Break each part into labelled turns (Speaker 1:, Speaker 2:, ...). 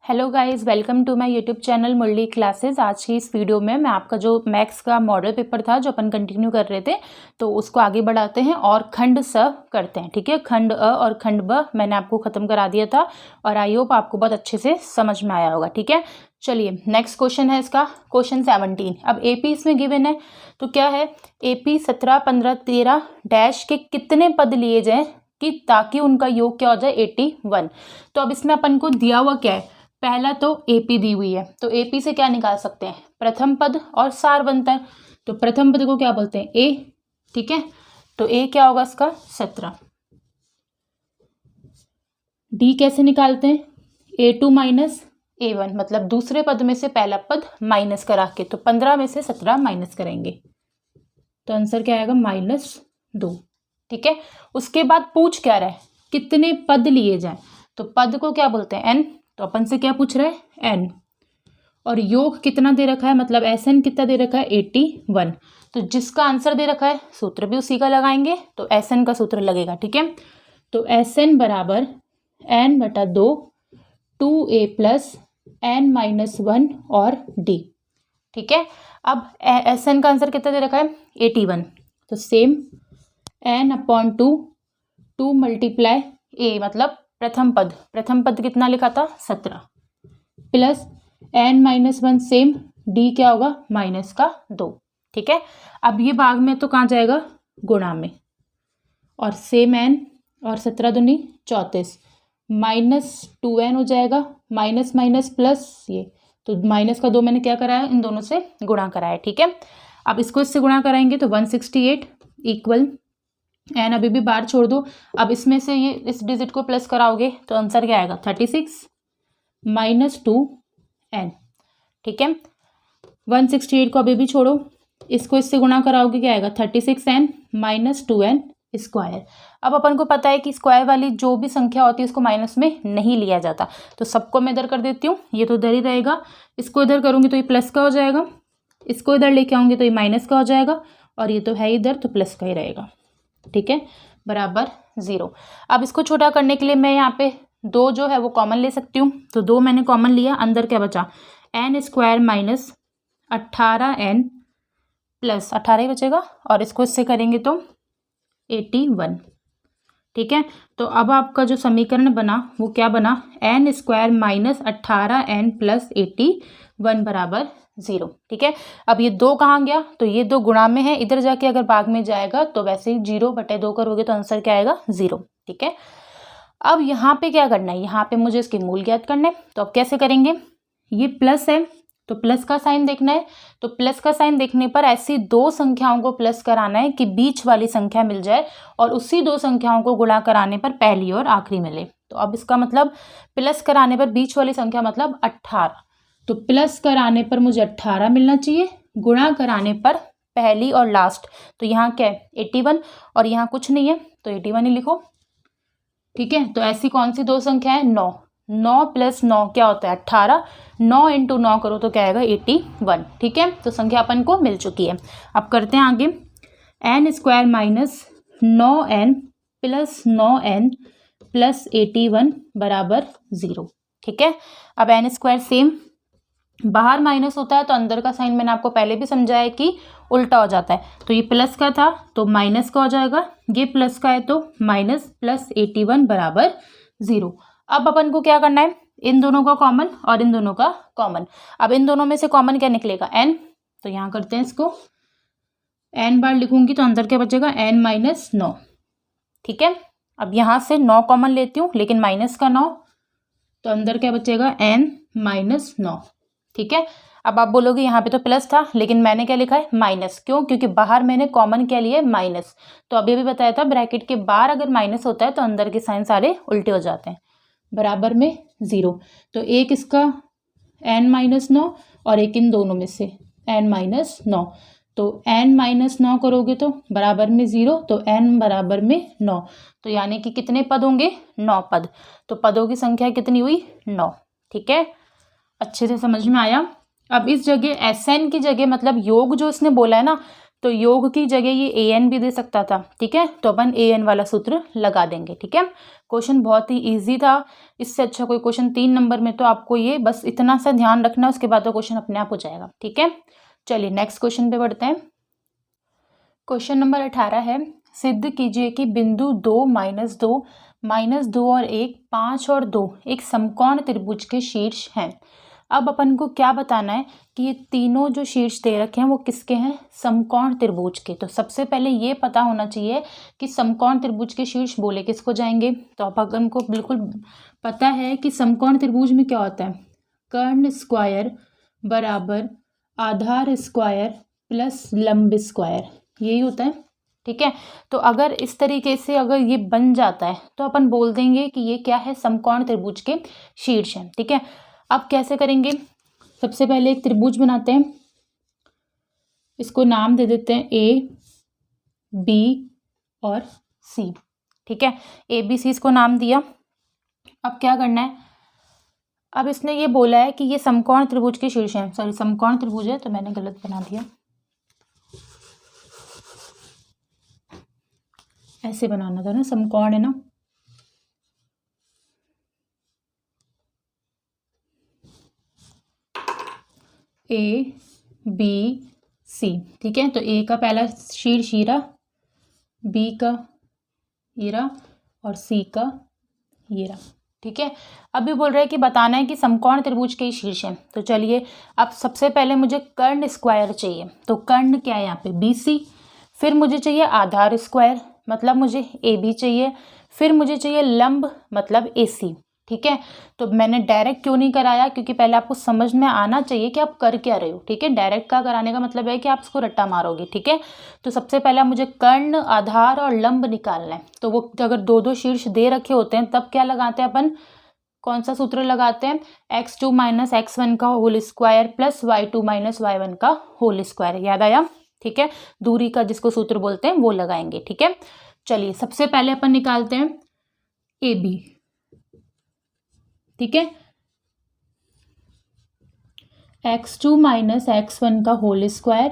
Speaker 1: Hello guys, welcome to my YouTube channel Murali classes. आज की इस वीडियो में मैं आपका जो मैथ्स का मॉडल पेपर था जो अपन कंटिन्यू कर रहे थे तो उसको आगे बढ़ाते हैं और खंड स करते हैं। ठीक है, खंड अ और खंड ब मैंने आपको ख़त्म करा दिया था और आई होप आपको बहुत अच्छे से समझ में आया होगा। ठीक है, चलिए नेक्स्ट क्वेश्चन है इसका, क्वेश्चन 17। अब एपी इसमें गिवन है तो क्या है, एपी 17, 15, 13 डैश के कितने पद लिए जाएँ कि ताकि उनका योग क्या हो जाए 81। तो अब इसमें अपन को दिया हुआ क्या है, पहला तो एपी दी हुई है तो एपी से क्या निकाल सकते हैं, प्रथम पद और सार बनता है। तो प्रथम पद को क्या बोलते हैं, ए। ठीक है, तो ए क्या होगा इसका 17। डी कैसे निकालते हैं, A2 माइनस A1, मतलब दूसरे पद में से पहला पद माइनस करा के, तो 15 में से 17 माइनस करेंगे तो आंसर क्या आएगा -2। ठीक है, उसके बाद पूछ क्या रहा है, कितने पद लिए जाएं, तो पद को क्या बोलते हैं, n। तो अपन से क्या पूछ रहा है, n। और योग कितना दे रखा है, मतलब Sn कितना दे रखा है 81। तो जिसका आंसर दे रखा है सूत्र भी उसी का लगाएंगे तो Sn का सूत्र लगेगा। ठीक है, तो Sn बराबर n/2 2a प्लस n-1 और d। ठीक है, अब Sn का आंसर कितना दे रखा है 81, तो सेम n/2 2 मल्टीप्लाई a मतलब प्रथम पद कितना लिखा था 17 प्लस n-1 सेम, d क्या होगा -2। ठीक है, अब ये भाग में तो कहाँ जाएगा, गुणा में, और सेम n और 17 दूनी 34 -2n हो जाएगा, माइनस माइनस प्लस ये, तो माइनस का 2 मैंने क्या कराया, इन दोनों से गुणा कराया। ठीक है, अब इसको इससे गुणा कराएंगे तो 168 इक्वल एन अभी भी बाहर छोड़ दो, अब इसमें से ये इस डिजिट को प्लस कराओगे तो आंसर क्या आएगा 36 -2n। ठीक है, 168 को अभी भी छोड़ो, इसको इससे गुणा कराओगे क्या आएगा 36n -2n स्क्वायर। अब अपन को पता है कि स्क्वायर वाली जो भी संख्या होती है उसको माइनस में नहीं लिया जाता, तो सबको मैं इधर कर देती हूँ, ये तो इधर ही रहेगा, इसको इधर करूँगी तो ये प्लस का हो जाएगा, इसको इधर लेके आऊँगी तो ये माइनस का हो जाएगा, और ये तो है इधर तो प्लस का ही रहेगा। ठीक है, बराबर 0। अब इसको छोटा करने के लिए मैं यहाँ पे 2 जो है वो कॉमन ले सकती हूँ, तो 2 मैंने कॉमन लिया, अंदर क्या बचा n² माइनस 18n प्लस 18 ही बचेगा, और इसको इससे करेंगे तो 81। ठीक है, तो अब आपका जो समीकरण बना वो क्या बना, n² माइनस 18n प्लस 81 बराबर 0। ठीक है, अब ये 2 कहाँ गया, तो ये 2 गुणा में है, इधर जाके अगर भाग में जाएगा तो वैसे ही 0/2 करोगे तो आंसर क्या आएगा 0। ठीक है, अब यहाँ पे क्या करना है, यहाँ पे मुझे इसके मूल ज्ञात करने, तो अब कैसे करेंगे, ये प्लस है तो प्लस का साइन देखना है, तो प्लस का साइन देखने पर ऐसी 2 संख्याओं को प्लस कराना है कि बीच वाली संख्या मिल जाए और उसी 2 संख्याओं को गुणा कराने पर पहली और आखिरी मिले। तो अब इसका मतलब प्लस कराने पर बीच वाली संख्या मतलब 18, तो प्लस कराने पर मुझे 18 मिलना चाहिए, गुणा कराने पर पहली और लास्ट, तो यहाँ क्या है 81 और यहाँ कुछ नहीं है तो 81 ही लिखो। ठीक है, तो ऐसी कौन सी 2 संख्या है, 9 प्लस 9 क्या होता है 18, 9 × 9 करो तो क्या आएगा 81। ठीक है, तो संख्या अपन को मिल चुकी है। अब करते हैं आगे, n² minus 9n plus 9n plus 81 बराबर 0। ठीक है, अब n² सेम, बाहर माइनस होता है तो अंदर का साइन मैंने आपको पहले भी समझाया कि उल्टा हो जाता है, तो ये प्लस का था तो माइनस का हो जाएगा, ये प्लस का है तो माइनस प्लस 81 बराबर 0। अब अपन को क्या करना है, इन दोनों का कॉमन और इन दोनों का कॉमन। अब इन दोनों में से कॉमन क्या निकलेगा n, तो यहाँ करते हैं इसको, n बार लिखूंगी तो अंदर क्या बचेगा n-9। ठीक है, अब यहाँ से 9 कॉमन लेती हूँ लेकिन माइनस का 9, तो अंदर क्या बचेगा n-9। ठीक है, अब आप बोलोगे यहाँ पे तो प्लस था लेकिन मैंने क्या लिखा है माइनस, क्यों, क्योंकि बाहर मैंने कॉमन क्या लिया माइनस, तो अभी भी बताया था ब्रैकेट के बाहर अगर माइनस होता है तो अंदर के साइन सारे उल्टे हो जाते हैं, बराबर में 0। तो एक इसका n-9 और एक इन दोनों में से n-9, तो n-9 करोगे तो बराबर में 0, तो n बराबर में 9, तो यानी कि कितने पद होंगे 9 पद, तो पदों की संख्या कितनी हुई 9। ठीक है, अच्छे से समझ में आया। अब इस जगह Sn की जगह मतलब योग जो इसने बोला है ना तो योग की जगह ये ए एन भी दे सकता था, ठीक है, तो अपन ए एन वाला सूत्र लगा देंगे, ठीक है। क्वेश्चन बहुत ही इजी था, इससे अच्छा कोई क्वेश्चन 3 नंबर में, तो आपको ये बस इतना सा ध्यान रखना, उसके बाद तो क्वेश्चन अपने आप हो जाएगा, ठीक है। चलिए नेक्स्ट क्वेश्चन पे बढ़ते हैं। क्वेश्चन नंबर 18 है, सिद्ध कीजिए कि बिंदु 2 -2 और 1 5 और 2 एक समकोण त्रिभुज के शीर्ष हैं। अब अपन को क्या बताना है कि ये तीनों जो शीर्ष दे रखे हैं वो किसके हैं, समकोण त्रिभुज के। तो सबसे पहले ये पता होना चाहिए कि समकोण त्रिभुज के शीर्ष बोले किसको जाएंगे। तो अब अपन को बिल्कुल पता है कि समकोण त्रिभुज में क्या होता है, कर्ण स्क्वायर बराबर आधार स्क्वायर प्लस लंब स्क्वायर, यही होता है, ठीक है। तो अगर इस तरीके से अगर ये बन जाता है तो अपन बोल देंगे कि ये क्या है, समकोण त्रिभुज के शीर्ष हैं, ठीक है। अब कैसे करेंगे, सबसे पहले एक त्रिभुज बनाते हैं, इसको नाम दे देते हैं ए बी और सी, ठीक है। ए बी सी इसको नाम दिया। अब क्या करना है, अब इसने ये बोला है कि ये समकोण त्रिभुज के शीर्ष हैं, सॉरी समकोण त्रिभुज है तो मैंने गलत बना दिया, ऐसे बनाना था ना, समकोण है ना, ए बी सी, ठीक है। तो ए का पहला शीर्ष हीरा, बी का हीरा और सी का हीरा, ठीक है। अभी बोल रहे हैं कि बताना है कि समकोण त्रिभुज के शीर्ष हैं। तो चलिए अब सबसे पहले मुझे कर्ण स्क्वायर चाहिए, तो कर्ण क्या है यहाँ पे, बी सी, फिर मुझे चाहिए आधार स्क्वायर मतलब मुझे ए बी चाहिए, फिर मुझे चाहिए लंब मतलब ए सी, ठीक है। तो मैंने डायरेक्ट क्यों नहीं कराया, क्योंकि पहले आपको समझ में आना चाहिए कि आप कर क्या रहे हो, ठीक है। डायरेक्ट का कराने का मतलब है कि आप इसको रट्टा मारोगे, ठीक है। तो सबसे पहले मुझे कर्ण आधार और लंब निकालना है। तो वो अगर दो दो शीर्ष दे रखे होते हैं तब क्या लगाते हैं अपन, कौन सा सूत्र लगाते हैं, x2 - x1 का whole square plus y2 - y1 का होल स्क्वायर, याद आया, ठीक है। दूरी का जिसको सूत्र बोलते हैं वो लगाएंगे, ठीक है। चलिए सबसे पहले अपन निकालते हैं ए बी, ठीक है, x2 - x1 का whole square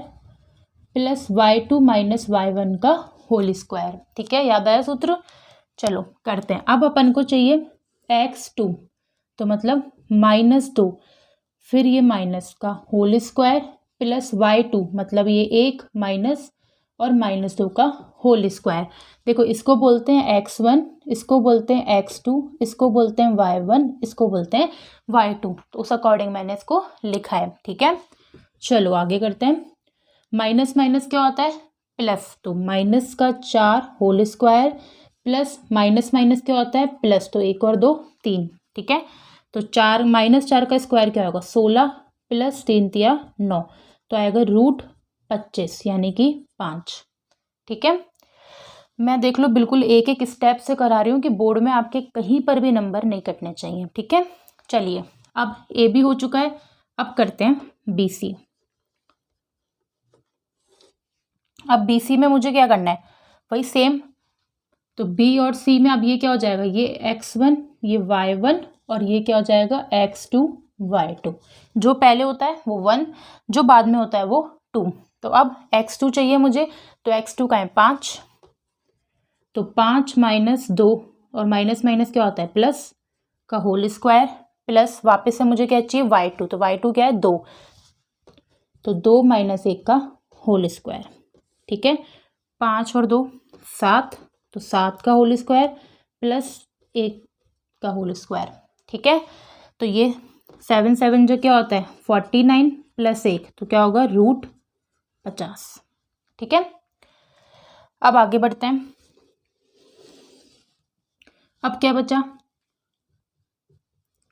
Speaker 1: plus y2 - y1 का होल स्क्वायर, ठीक है, याद आया सूत्र। चलो करते हैं। अब अपन को चाहिए x2, तो मतलब -2, फिर ये माइनस का होल स्क्वायर प्लस y2 मतलब ये 1 माइनस और -2 का होल स्क्वायर। देखो इसको बोलते हैं x1, इसको बोलते हैं x2, इसको बोलते हैं y1, इसको बोलते हैं y2। तो उस अकॉर्डिंग मैंने इसको लिखा है, ठीक है। चलो आगे करते हैं। माइनस माइनस क्या होता है, प्लस, तो माइनस का 4 whole square plus minus minus क्या होता है, प्लस, तो 1 और 2 3, ठीक है। तो 4 -4 का स्क्वायर क्या होगा, 16 प्लस 3 तिया 9, तो आएगा √25 यानी कि 5, ठीक है। मैं देख लो बिल्कुल एक एक स्टेप से करा रही हूँ कि बोर्ड में आपके कहीं पर भी नंबर नहीं कटने चाहिए, ठीक है। चलिए अब ए बी हो चुका है, अब करते हैं बी सी। अब बी सी में मुझे क्या करना है, वही सेम, तो बी और सी में अब ये क्या हो जाएगा, ये x1 ये y1 और ये क्या हो जाएगा x2 y2। जो पहले होता है वो 1, जो बाद में होता है वो 2। तो अब x2 चाहिए मुझे, तो x2 का है 5, तो 5 - 2 और माइनस माइनस क्या होता है, प्लस का होल स्क्वायर प्लस वापस से मुझे क्या चाहिए y2, तो y2 क्या है 2, तो 2 - 1 का होल स्क्वायर, ठीक है। 5 और 2 7, तो 7 का होल स्क्वायर प्लस 1 का होल स्क्वायर, ठीक है। तो ये 7 7 जो क्या होता है 49 प्लस 1, तो क्या होगा √50, ठीक है। अब आगे बढ़ते हैं। अब क्या बचा,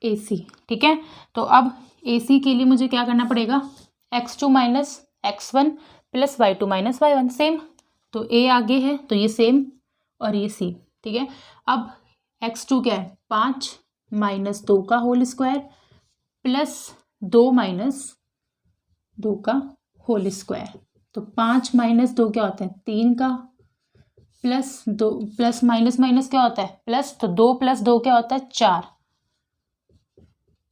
Speaker 1: ए सी, ठीक है। तो अब ए सी के लिए मुझे क्या करना पड़ेगा, x2 - x1 plus y2 - y1, same, तो ए आगे है तो ये सेम और ये सी, ठीक है। अब x2 क्या है 5 - 2 का होल स्क्वायर प्लस 2 - 2 का होल स्क्वायर, तो 5 - 2 क्या होता है 3 का, प्लस 2 प्लस माइनस माइनस क्या होता है प्लस, तो 2 + 2 क्या होता है 4,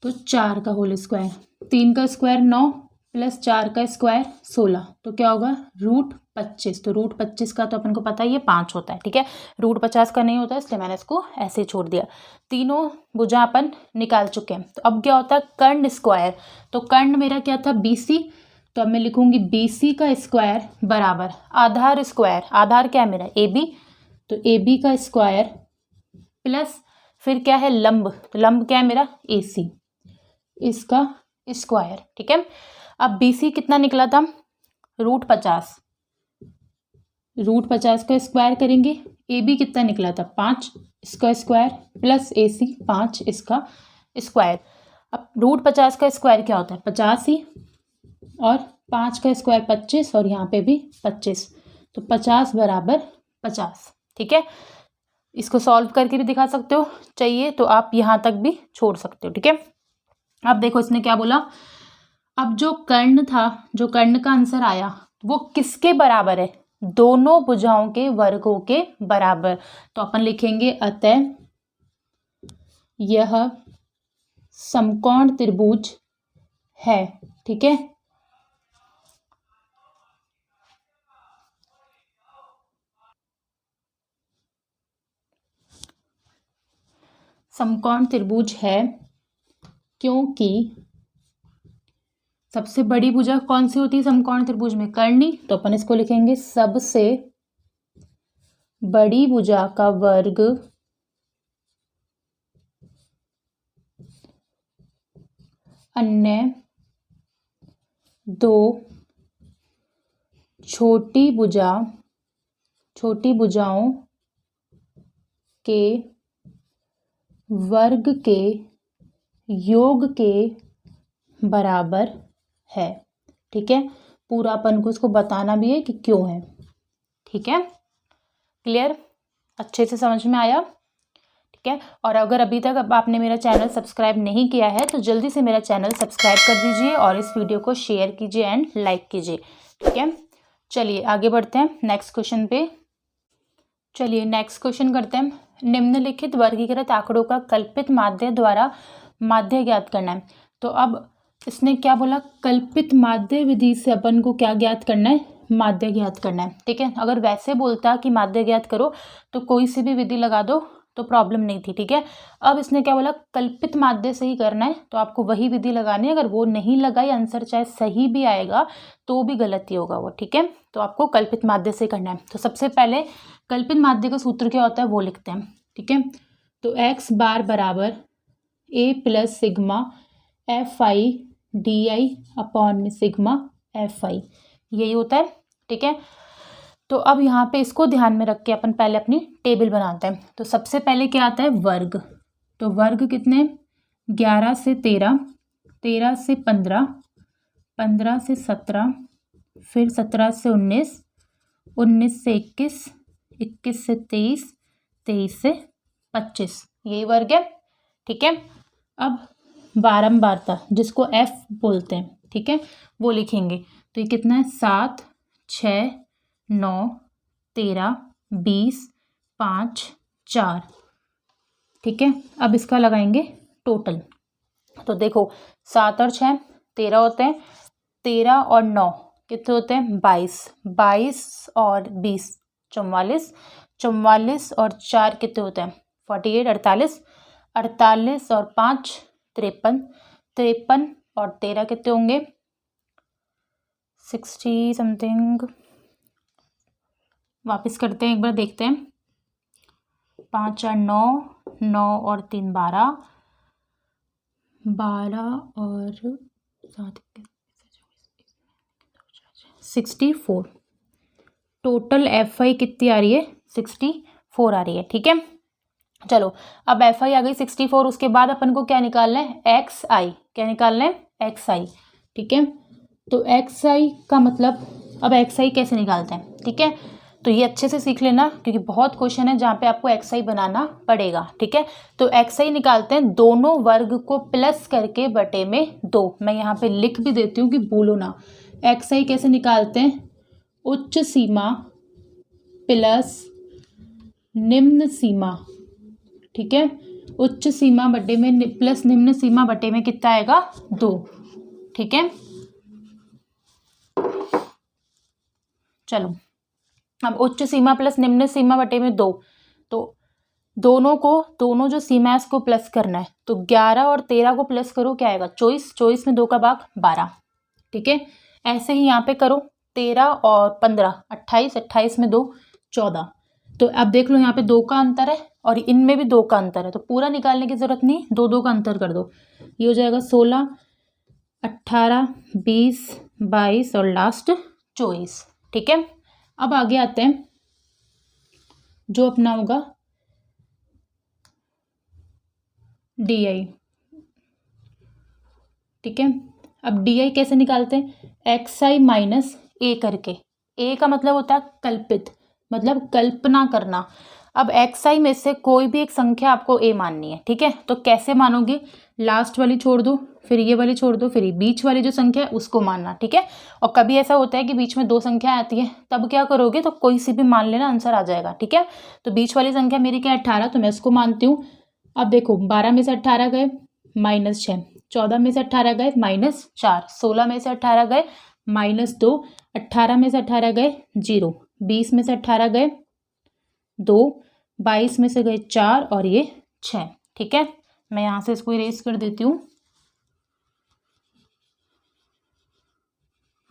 Speaker 1: तो 4 का होल स्क्वायर, 3 का स्क्वायर 9 प्लस 4 का स्क्वायर 16, तो क्या होगा रूट 25। तो रूट 25 का तो अपन को पता है ये 5 होता है, ठीक है। रूट 50 का नहीं होता, इसलिए मैंने इसको ऐसे छोड़ दिया। तीनों भुजा अपन निकाल चुके हैं। तो अब क्या होता है कर्ण स्क्वायर। तो कर्ण मेरा क्या था BC, तो अब मैं लिखूंगी BC का स्क्वायर बराबर आधार स्क्वायर, आधार क्या है मेरा AB, तो AB का स्क्वायर प्लस फिर क्या है लंब, तो लंब क्या है मेरा AC, इसका स्क्वायर, ठीक है। अब BC कितना निकला था रूट 50, रूट 50 का स्क्वायर करेंगे। AB कितना निकला था 5, इसका स्क्वायर प्लस AC 5 इसका स्क्वायर। अब रूट 50 का स्क्वायर क्या होता है 50 ही, और 5 का स्क्वायर 25, और यहाँ पे भी 25, तो 50 बराबर 50, ठीक है। इसको सॉल्व करके भी दिखा सकते हो, चाहिए तो आप यहाँ तक भी छोड़ सकते हो, ठीक है। अब देखो इसने क्या बोला, अब जो कर्ण था, जो कर्ण का आंसर आया वो किसके बराबर है, दोनों भुजाओं के वर्गों के बराबर। तो अपन लिखेंगे अतः यह समकोण त्रिभुज है, ठीक है। समकोण त्रिभुज है क्योंकि सबसे बड़ी भुजा कौन सी होती है समकोण त्रिभुज में, कर्णी, तो अपन इसको लिखेंगे सबसे बड़ी भुजा का वर्ग अन्य दो छोटी भुजाओं के वर्ग के योग के बराबर है, ठीक है। पूरा अपन को इसको बताना भी है कि क्यों है, ठीक है। क्लियर, अच्छे से समझ में आया, ठीक है। और अगर अभी तक अब आपने मेरा चैनल सब्सक्राइब नहीं किया है तो जल्दी से मेरा चैनल सब्सक्राइब कर दीजिए और इस वीडियो को शेयर कीजिए एंड लाइक कीजिए, ठीक है। चलिए आगे बढ़ते हैं नेक्स्ट क्वेश्चन पे। चलिए नेक्स्ट क्वेश्चन करते हैं। निम्नलिखित वर्गीकृत आंकड़ों का कल्पित माध्य द्वारा माध्य ज्ञात करना है। तो अब इसने क्या बोला, कल्पित माध्य विधि से अपन को क्या ज्ञात करना है, माध्य ज्ञात करना है, ठीक है। अगर वैसे बोलता कि माध्य ज्ञात करो तो कोई सी भी विधि लगा दो तो प्रॉब्लम नहीं थी, ठीक है। अब इसने क्या बोला कल्पित माध्य से ही करना है, तो आपको वही विधि लगानी है। अगर वो नहीं लगाई आंसर चाहे सही भी आएगा तो भी गलत ही होगा वो, ठीक है। तो आपको कल्पित माध्य से करना है। तो सबसे पहले कल्पित माध्य का सूत्र क्या होता है वो लिखते हैं, ठीक है। तो x बार बराबर a plus sigma fi di upon में सिग्मा fi, यही होता है, ठीक है। तो अब यहाँ पे इसको ध्यान में रख के अपन पहले अपनी टेबल बनाते हैं। तो सबसे पहले क्या आता है वर्ग, तो वर्ग कितने 11 से 13, 13 से 15, 15 से 17, फिर 17 से 19, 19 से 21, 21 से 23, 23 से 25, यही वर्ग है, ठीक है। अब बारंबारता जिसको f बोलते हैं, ठीक है, वो लिखेंगे। तो ये कितना है 7, 6, 9, 13, 20, 5, 4, ठीक है। अब इसका लगाएंगे टोटल। तो देखो 7 और 6 13 होते हैं, 13 और 9 कितने होते हैं 22, 22 और 20 44, 44 और 4 कितने होते हैं 48, 48, 48 और 5 53, 53 और 13 कितने होंगे 60 समथिंग। वापस करते हैं एक बार, देखते हैं 5 4 9, 9 और 3 12, 12 और 7 64। टोटल fi कितनी आ रही है 64 आ रही है, ठीक है। चलो अब fi आ गई 64, उसके बाद अपन को क्या निकालना है xi, क्या निकालना है xi, ठीक है। तो xi का मतलब अब xi कैसे निकालते हैं, ठीक है। तो ये अच्छे से सीख लेना क्योंकि बहुत क्वेश्चन है जहाँ पे आपको xi बनाना पड़ेगा, ठीक है। तो xi निकालते हैं दोनों वर्ग को प्लस करके बटे में 2। मैं यहाँ पे लिख भी देती हूँ कि भूलो ना। xi कैसे निकालते हैं, उच्च सीमा प्लस निम्न सीमा, ठीक है। उच्च सीमा बटे में प्लस निम्न सीमा बटे में कितना आएगा 2, ठीक है। चलो अब उच्च सीमा प्लस निम्न सीमा बटे में 2, तो दोनों जो सीमा है उसको प्लस करना है। तो 11 और 13 को प्लस करो, क्या आएगा 24, 24 में 2 का भाग 12। ठीक है, ऐसे ही यहाँ पे करो 13 और 15 28, 28 में 2 14। तो अब देख लो यहाँ पे 2 का अंतर है और इनमें भी 2 का अंतर है, तो पूरा निकालने की जरूरत नहीं, 2 2 का अंतर कर दो। ये हो जाएगा 16, 18, 20, 22 और लास्ट 24। ठीक है, अब आगे आते हैं जो अपना होगा DI। ठीक है, अब DI कैसे निकालते हैं, XI माइनस A करके। A का मतलब होता है कल्पित, मतलब कल्पना करना। अब XI में से कोई भी एक संख्या आपको A माननी है। ठीक है, तो कैसे मानोगे, लास्ट वाली छोड़ दो, फिर ये वाली छोड़ दो, फिर ये बीच वाली जो संख्या है उसको मानना। ठीक है, और कभी ऐसा होता है कि बीच में 2 संख्या आती है, तब क्या करोगे, तो कोई सी भी मान लेना, आंसर आ जाएगा। ठीक है, तो बीच वाली संख्या मेरी क्या है 18, तो मैं इसको मानती हूँ। अब देखो 12 में से 18 गए -6, 14 में से 18 गए -4, 16 में से 18 गए -2, 18 में से 18 गए 0, 20 में से 18 गए 2, 22 में से गए 4 और ये 6। ठीक है, मैं यहाँ से इसको इरेज कर देती हूँ,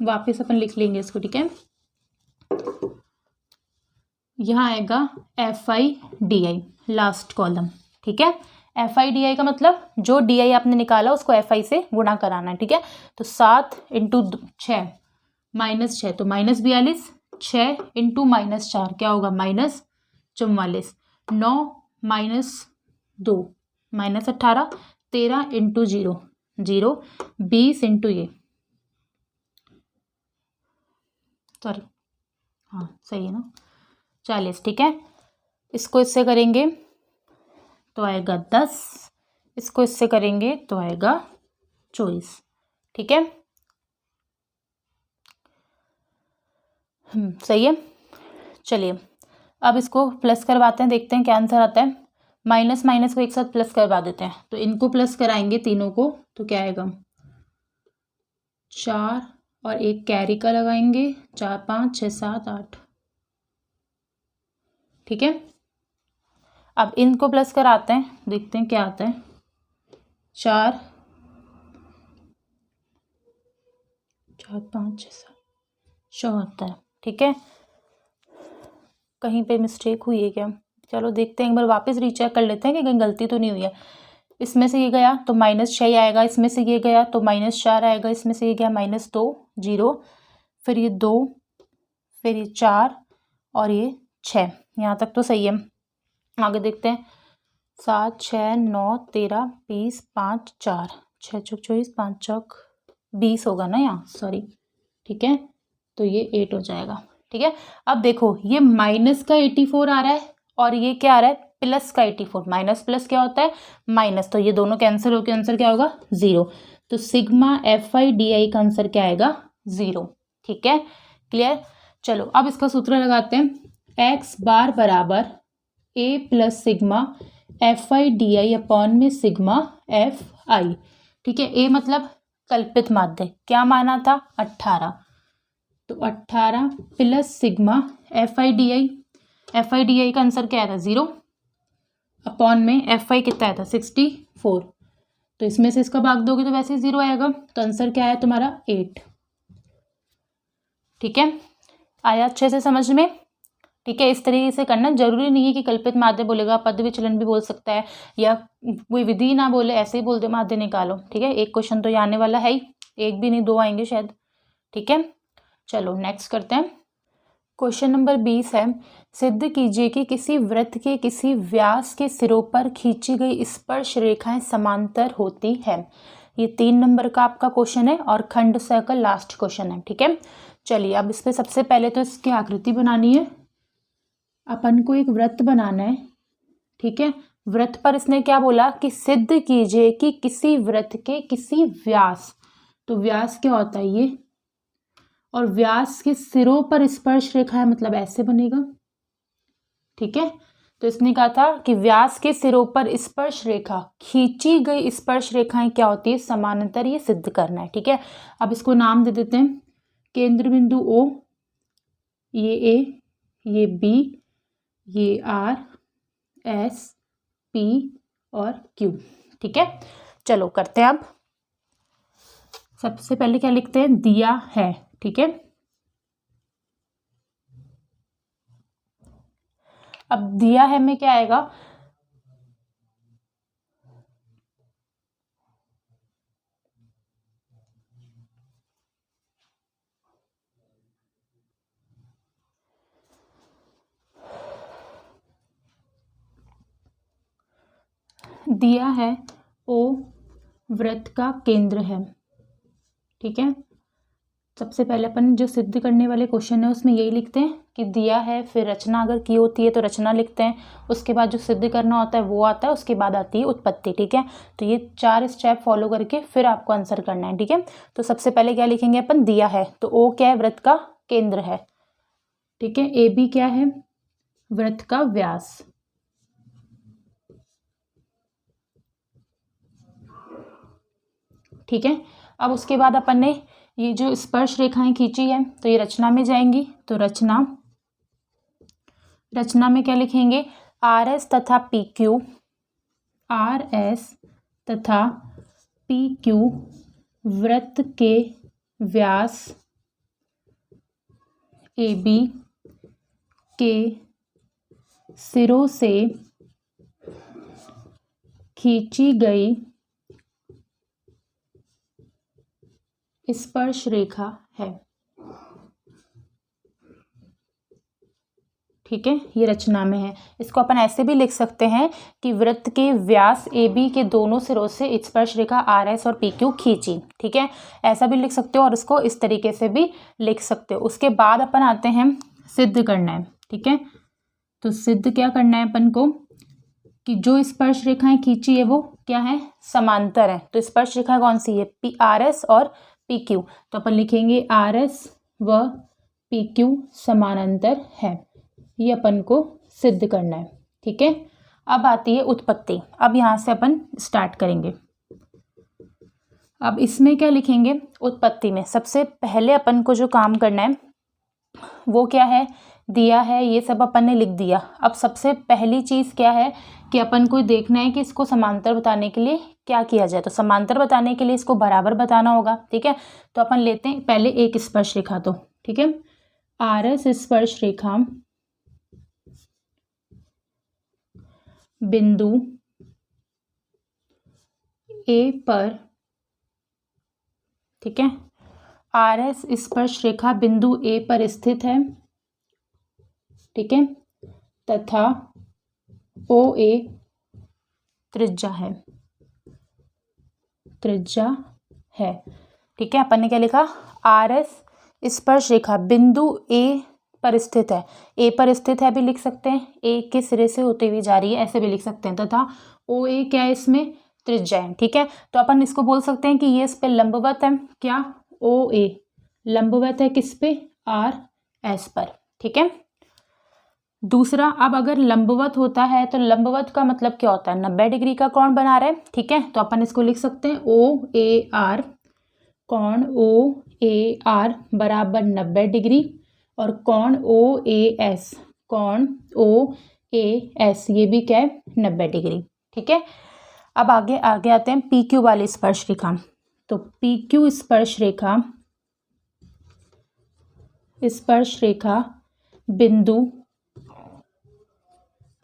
Speaker 1: वापस अपन लिख लेंगे इसको। ठीक है, यहाँ आएगा FI/DI लास्ट कॉलम। ठीक है, FI/DI का मतलब जो DI आपने निकाला उसको FI से गुणा कराना है। ठीक है, तो 7 × 6 -6, तो -42, 6 × -4 क्या होगा -44, 9 -2 -18, 13 × 0 0, 20 × ये, सॉरी हाँ सही है ना 40। ठीक है, इसको इससे करेंगे तो आएगा 10, इसको इससे करेंगे तो आएगा 24। ठीक है, सही है। चलिए अब इसको प्लस करवाते हैं, देखते हैं क्या आंसर आता है। माइनस माइनस को एक साथ प्लस करवा देते हैं, तो इनको प्लस कराएंगे तीनों को, तो क्या आएगा 4 और एक कैरी का लगाएंगे, 4 5 6 7 8। ठीक है, अब इनको प्लस कराते हैं, देखते हैं क्या आता है। 4 5 6 7 74। ठीक है, कहीं पे मिस्टेक हुई है क्या, चलो देखते हैं एक बार, वापस रीचेक कर लेते हैं कि कहीं गलती तो नहीं हुई है। इसमें से ये गया तो -6 आएगा, इसमें से ये गया तो -4 आएगा, इसमें से ये गया -2 0, फिर ये 2, फिर ये 4 और ये 6। यहाँ तक तो सही है। आगे देखते हैं 7 6 9 13 20 5 4 6 चौक 24, 5 चौक 20 होगा ना यहाँ, सॉरी। ठीक है, तो ये 8 हो जाएगा। ठीक है, अब देखो ये माइनस का 84 आ रहा है और ये क्या आ रहा है प्लस का 84। माइनस प्लस क्या होता है माइनस, तो ये दोनों कैंसिल होकर आंसर क्या होगा 0। तो सिग्मा FI/DI का आंसर क्या आएगा 0। ठीक है, क्लियर। चलो अब इसका सूत्र लगाते हैं, x बार बराबर A plus sigma FI/DI upon में सिग्मा FI। ठीक है, A मतलब कल्पित माध्य, क्या माना था 18, तो 18 प्लस सिग्मा FI/DI, FI/DI का आंसर क्या आया था 0 अपॉन में FI कितना आया था 64, तो इसमें से इसका भाग दोगे तो वैसे ही 0 आएगा, तो आंसर क्या आया तुम्हारा 8। ठीक है, आया अच्छे से समझ में। ठीक है, इस तरीके से करना, जरूरी नहीं है कि कल्पित माध्य बोलेगा, पद विचलन भी बोल सकता है, या कोई विधि ना बोले ऐसे ही बोल दे माध्य निकालो। ठीक है, एक क्वेश्चन तो ये आने वाला है ही, एक भी नहीं 2 आएंगे शायद। ठीक है, चलो नेक्स्ट करते हैं। क्वेश्चन नंबर 20 है, सिद्ध कीजिए कि किसी वृत्त के किसी व्यास के सिरों पर खींची गई स्पर्श रेखाएं समांतर होती है। ये 3 नंबर का आपका क्वेश्चन है और खंड सर्कल लास्ट क्वेश्चन है। ठीक है, चलिए अब इस पर सबसे पहले तो इसकी आकृति बनानी है, अपन को एक वृत्त बनाना है। ठीक है, वृत्त पर इसने क्या बोला कि सिद्ध कीजिए कि किसी वृत्त के किसी व्यास, तो व्यास क्या होता है ये, और व्यास के सिरों पर स्पर्श रेखा है, मतलब ऐसे बनेगा। ठीक है, तो इसने कहा था कि व्यास के सिरों पर स्पर्श रेखा, खींची गई स्पर्श रेखाएं क्या होती है समानांतर, ये सिद्ध करना है। ठीक है, अब इसको नाम दे देते हैं, केंद्र बिंदु O ये ए, ये बी, ये आर, एस, पी और क्यू। ठीक है, चलो करते हैं। अब सबसे पहले क्या लिखते हैं, दिया है। ठीक है, अब दिया है में क्या आएगा, दिया है ओ वृत्त का केंद्र है। ठीक है, सबसे पहले अपन जो सिद्ध करने वाले क्वेश्चन है उसमें यही लिखते हैं कि दिया है, फिर रचना अगर की होती है तो रचना लिखते हैं, उसके बाद जो सिद्ध करना होता है वो आता है, उसके बाद आती है उत्पत्ति। ठीक है, तो ये 4 स्टेप फॉलो करके फिर आपको आंसर करना है। ठीक है, तो सबसे पहले क्या लिखेंगे अपन, दिया है तो ओ क्या है, वृत्त का केंद्र है। ठीक है, ए बी क्या है, वृत्त का व्यास। ठीक है, अब उसके बाद अपन ने ये जो स्पर्श रेखाएं खींची है तो ये रचना में जाएंगी, तो रचना में क्या लिखेंगे, आर एस तथा पी क्यू, आर एस तथा पी क्यू वृत्त के व्यास ए बी के सिरों से खींची गई स्पर्श रेखा है। ठीक है, ये रचना में है। इसको अपन ऐसे भी लिख सकते हैं कि वृत्त के व्यास ए बी के दोनों सिरों से स्पर्श रेखा आर एस और पी क्यू खींची। ठीक है, ऐसा भी लिख सकते हो और इसको इस तरीके से भी लिख सकते हो। उसके बाद अपन आते हैं सिद्ध करना है। ठीक है, तो सिद्ध क्या करना है अपन को कि जो स्पर्श रेखाएं खींची है वो क्या है, समांतर है। तो स्पर्श रेखा कौन सी है, पी आर एस और पी क्यू। तो अपन लिखेंगे आर एस व पी क्यू समानांतर है, ये अपन को सिद्ध करना है। ठीक है, अब आती है उत्पत्ति। अब यहाँ से अपन स्टार्ट करेंगे। अब इसमें क्या लिखेंगे, उत्पत्ति में सबसे पहले अपन को जो काम करना है वो क्या है, दिया है, ये सब अपन ने लिख दिया। अब सबसे पहली चीज़ क्या है कि अपन को देखना है कि इसको समांतर बताने के लिए क्या किया जाए। तो समांतर बताने के लिए इसको बराबर बताना होगा। ठीक है, तो अपन लेते हैं पहले एक स्पर्श रेखा। तो ठीक है, आर एस स्पर्श रेखा बिंदु ए पर, ठीक है, आर एस स्पर्श रेखा बिंदु ए पर स्थित है। ठीक है, तथा ओ ए त्रिज्या है, ठीक है, अपन ने क्या लिखा, आर एस स्पर्श रेखा बिंदु ए पर स्थित है। ए पर स्थित है भी लिख सकते हैं, ए के सिरे से होते हुए जा रही है, ऐसे भी लिख सकते हैं। तथा ओ ए क्या है, इसमें त्रिज्या है। ठीक है, तो अपन इसको बोल सकते हैं कि ये इस पे लंबवत है। क्या, ओ ए लंबवत है किस पे, आर एस पर। ठीक है, दूसरा, अब अगर लंबवत होता है तो लंबवत का मतलब क्या होता है, 90 डिग्री का कोण बना रहा है। ठीक है, तो अपन इसको लिख सकते हैं ओ ए आर, कोण ओ ए आर बराबर 90 डिग्री, और कोण ओ ए एस, कोण ओ ए एस ये भी क्या है, 90 डिग्री। ठीक है, अब आगे आते हैं पी क्यू वाली स्पर्श रेखा। तो पी क्यू स्पर्श रेखा बिंदु,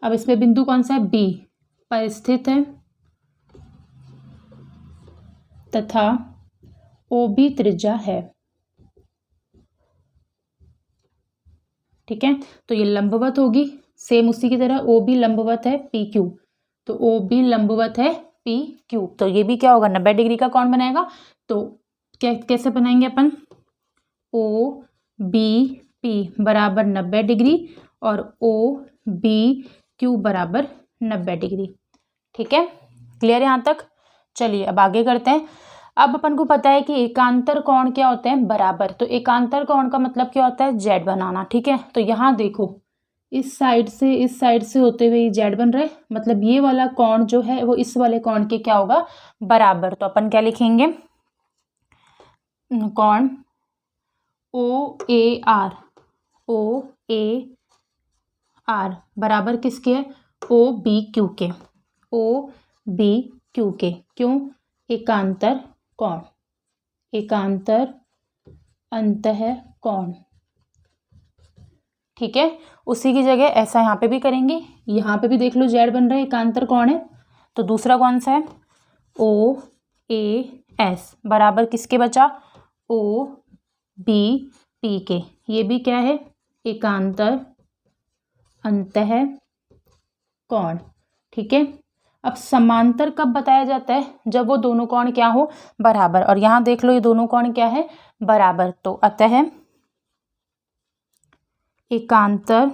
Speaker 1: अब इसमें बिंदु कौन सा है, बी पर स्थित है, तथा ओ बी त्रिज्या है। ठीक है, तो ये लंबवत होगी, सेम उसी की तरह ओ बी लंबवत है पी क्यू, तो ओ बी लंबवत है पी क्यू, तो ये भी क्या होगा, 90 डिग्री का कोण बनाएगा। तो कैसे बनाएंगे अपन, ओ बी पी बराबर 90 डिग्री और ओ बी क्यू बराबर 90 डिग्री। ठीक है, क्लियर यहाँ तक। चलिए अब आगे करते हैं। अब अपन को पता है कि एकांतर कोण क्या होते हैं, बराबर। तो एकांतर कोण का मतलब क्या होता है, जेड बनाना। ठीक है, तो यहाँ देखो इस साइड से होते हुए जेड बन रहा है, मतलब ये वाला कोण जो है वो इस वाले कोण के क्या होगा, बराबर। तो अपन क्या लिखेंगे, कोण ओ A R O A R बराबर किसके है, ओ बी क्यू के, ओ बी क्यू के। क्यों, एकांतर कोण, एकांतर अंतः कोण। ठीक है, उसी की जगह ऐसा यहाँ पे भी करेंगे, यहाँ पे भी देख लो जेड बन रहा है, एकांतर कोण है। तो दूसरा कौन सा है, ओ ए एस बराबर किसके बचा, ओ बी पी के। ये भी क्या है, एकांतर अंतः कोण। ठीक है, अब समांतर कब बताया जाता है, जब वो दोनों कोण क्या हो, बराबर। और यहाँ देख लो ये दोनों कोण क्या है, बराबर। तो अतः एकांतर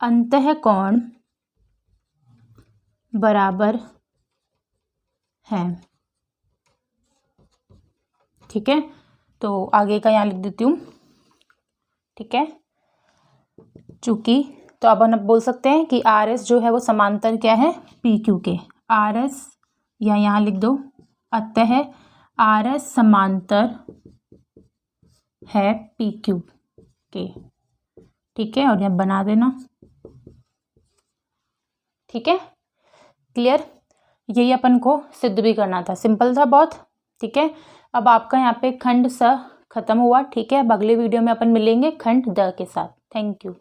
Speaker 1: अंतः कोण बराबर है। ठीक है, तो आगे का यहाँ लिख देती हूँ। ठीक है, चूंकि तो अब हम बोल सकते हैं कि आर एस जो है वो समांतर क्या है, पी क्यू के। आर एस या यहाँ लिख दो, अतः आर एस समांतर है पी क्यू के। ठीक है, और यहाँ बना देना। ठीक है, क्लियर। यही अपन को सिद्ध भी करना था, सिंपल था बहुत। ठीक है, अब आपका यहाँ पे खंड स खत्म हुआ। ठीक है, अब अगले वीडियो में अपन मिलेंगे खंड द के साथ। Thank you.